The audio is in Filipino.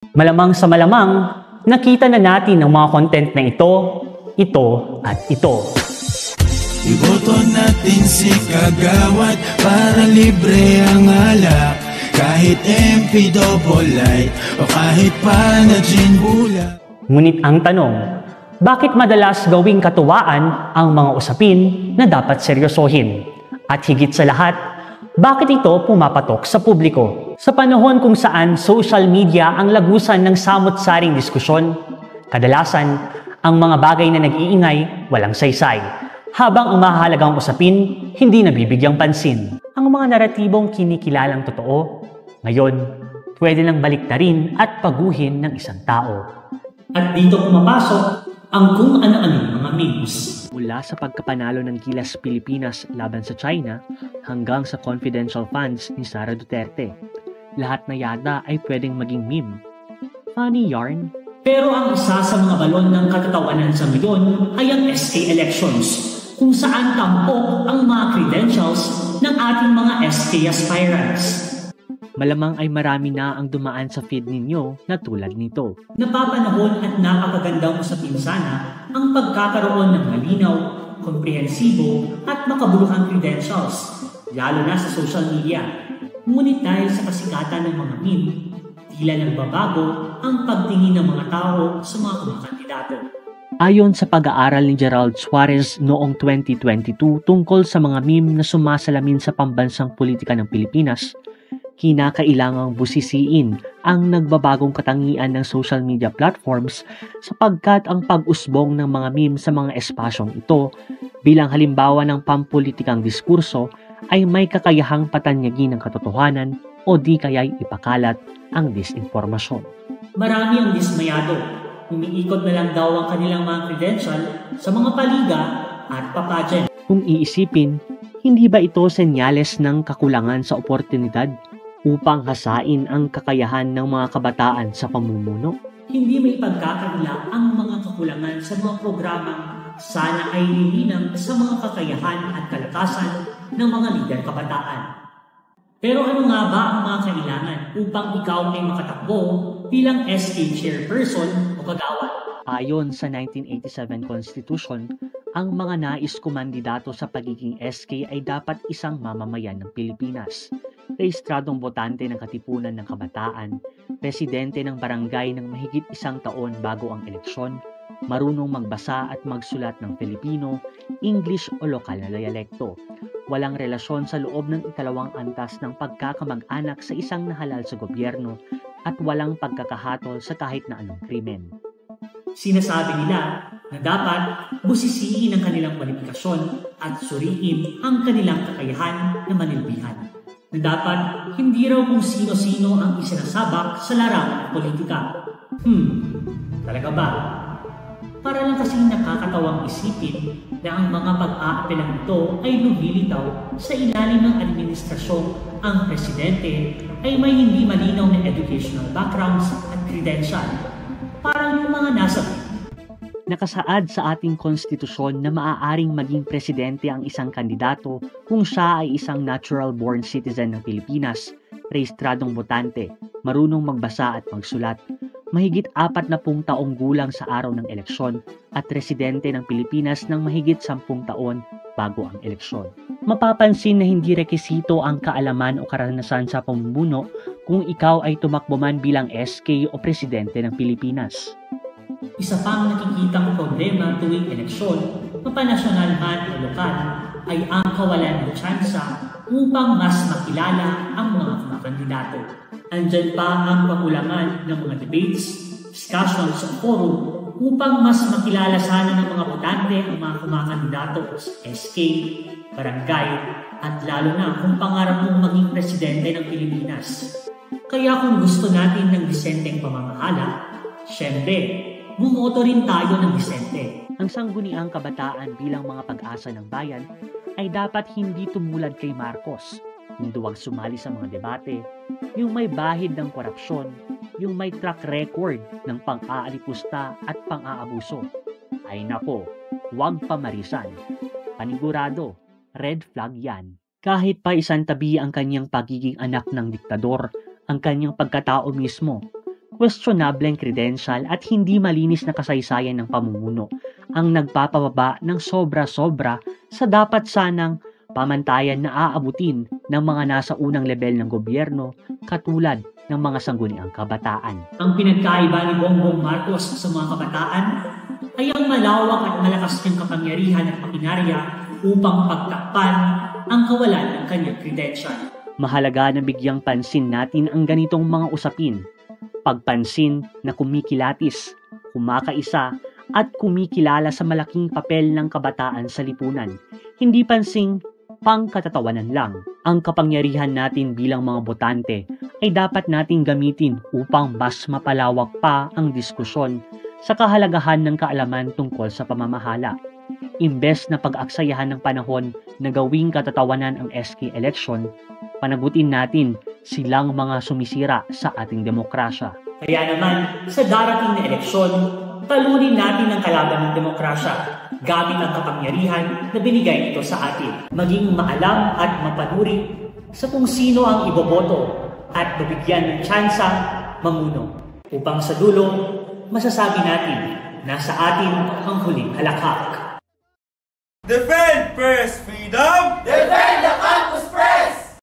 Malamang sa malamang, nakita na natin ang mga content na ito at ito. Iboto natin si Kagawad para libre ang alak. Kahit MP double light o kahit pa na gin bulak. Ngunit ang tanong, bakit madalas gawing katuwaan ang mga usapin na dapat seryosohin? At higit sa lahat, bakit ito pumapatok sa publiko? Sa panahon kung saan social media ang lagusan ng samot-saring diskusyon, kadalasan, ang mga bagay na nag-iingay walang saysay, habang ang mahalagang usapin hindi nabibigyang pansin. Ang mga naratibong kinikilalang totoo, ngayon, pwede lang baliktarin at paguhin ng isang tao. At dito pumapasok ang kung ano-ano mga memes. Mula sa pagkapanalo ng Gilas Pilipinas laban sa China hanggang sa confidential funds ni Sara Duterte, lahat na yata ay pwedeng maging meme. Funny yarn? Pero ang isa sa mga balon ng katatawanan sa ngayon ay ang SK elections, kung saan tampok ang mga credentials ng ating mga SK aspirants. Malamang ay marami na ang dumaan sa feed ninyo na tulad nito. Napapanahon at napakagandang usapin sana ang pagkakaroon ng malinaw, komprehensibo at makabuluhang credentials, lalo na sa social media. Ngunit dahil sa kasikatan ng mga meme, tila nagbabago ang pagtingin ng mga tao sa mga kumakandidato. Ayon sa pag-aaral ni Gerald Suarez noong 2022 tungkol sa mga meme na sumasalamin sa pambansang politika ng Pilipinas, kinakailangang busisiin ang nagbabagong katangian ng social media platforms sapagkat ang pag-usbong ng mga meme sa mga espasyong ito bilang halimbawa ng pampulitikang diskurso ay may kakayahang patanyagin ng katotohanan o di kaya'y ipakalat ang disinformasyon. Marami ang dismayado. Umiikot na lang daw ang kanilang mga credential sa mga paliga at papagen. Kung iisipin, hindi ba ito senyales ng kakulangan sa oportunidad upang hasain ang kakayahan ng mga kabataan sa pamumuno? Hindi may pagkakanila ang mga kakulangan sa mga programang sana ay nilinang sa mga kakayahan at kalakasan ng mga lider kabataan. Pero ano nga ba ang mga kailangan upang ikaw ay makatakbo bilang SK chairperson o kagawad? Ayon sa 1987 Constitution, ang mga nais kumandidato sa pagiging SK ay dapat isang mamamayan ng Pilipinas, rehistradong botante ng Katipunan ng Kabataan, presidente ng barangay ng mahigit 1 taon bago ang eleksyon, marunong magbasa at magsulat ng Filipino, English o lokal na dialekto, walang relasyon sa loob ng ikalawang antas ng pagkakamag-anak sa isang nahalal sa gobyerno at walang pagkakahatol sa kahit na anong krimen. Sinasabi nila na dapat busisiin ang kanilang kwalifikasyon at suriin ang kanilang kakayahan na manilbihan. Na dapat hindi raw kung sino-sino ang isinasabak sa larangan ng politika. Talaga ba? Para lang kasing nakakatawang isipin na ang mga pag-aapelang ito ay lumilitaw sa ilalim ng administrasyong ang presidente ay may hindi malinaw na educational backgrounds at credential. Parang yung mga nasa nakasaad sa ating konstitusyon na maaaring maging presidente ang isang kandidato kung siya ay isang natural-born citizen ng Pilipinas, rehistradong botante, marunong magbasa at magsulat, mahigit 40 taong gulang sa araw ng eleksyon at residente ng Pilipinas ng mahigit 10 taon bago ang eleksyon. Mapapansin na hindi rekisito ang kaalaman o karanasan sa pamumuno kung ikaw ay tumakbo man bilang SK o presidente ng Pilipinas. Isa pang nakikitang problema tuwing eleksyon, mapanasyonal man o lokal, ay ang kawalan ng tsansa upang mas makilala ang mga kumakandidato. Andyan pa ang kakulangan ng mga debates, discussions o forum upang mas makilala sana ng mga botante ang mga kumakandidato sa SK, barangay, at lalo na kung pangarap mong maging presidente ng Pilipinas. Kaya kung gusto natin ng disenteng pamamahala, syempre, bumoto rin tayo ng disente. Ang sangguniang kabataan bilang mga pag-asa ng bayan ay dapat hindi tumulad kay Marcos, yung duwag sumali sa mga debate, yung may bahid ng korupsyon, yung may track record ng pang-aalipusta at pang-aabuso. Ay nako, huwag pamarisan. Panigurado, red flag yan. Kahit pa isang tabi ang kanyang pagiging anak ng diktador, ang kanyang pagkatao mismo, questionable credential at hindi malinis na kasaysayan ng pamumuno ang nagpapababa ng sobra-sobra sa dapat sanang pamantayan na aabutin ng mga nasa unang level ng gobyerno katulad ng mga sangguniang kabataan. Ang pinagkaiba ni Bongbong Marcos sa mga kabataan ay ang malawak at malakas niyang kapangyarihan at makinarya upang pagtakpan ang kawalan ng kanyang credential. Mahalaga na bigyang pansin natin ang ganitong mga usapin. Pagpansin na kumikilatis, kumakaisa at kumikilala sa malaking papel ng kabataan sa lipunan. Hindi pansing pangkatatawanan lang. Ang kapangyarihan natin bilang mga botante ay dapat nating gamitin upang mas mapalawak pa ang diskusyon sa kahalagahan ng kaalaman tungkol sa pamamahala. Imbes na pag-aksayahan ng panahon na gawing katatawanan ang SK election, panagutin natin silang mga sumisira sa ating demokrasya. Kaya naman, sa darating na eleksyon, talunin natin ang kalaban ng demokrasya gamit ang kapangyarihan na binigay ito sa atin. Maging maalam at mapanuri sa kung sino ang iboboto at mabigyan ng tsansa mamuno. Upang sa dulo, masasabi natin na sa atin ang huling halakhak. Defend press freedom!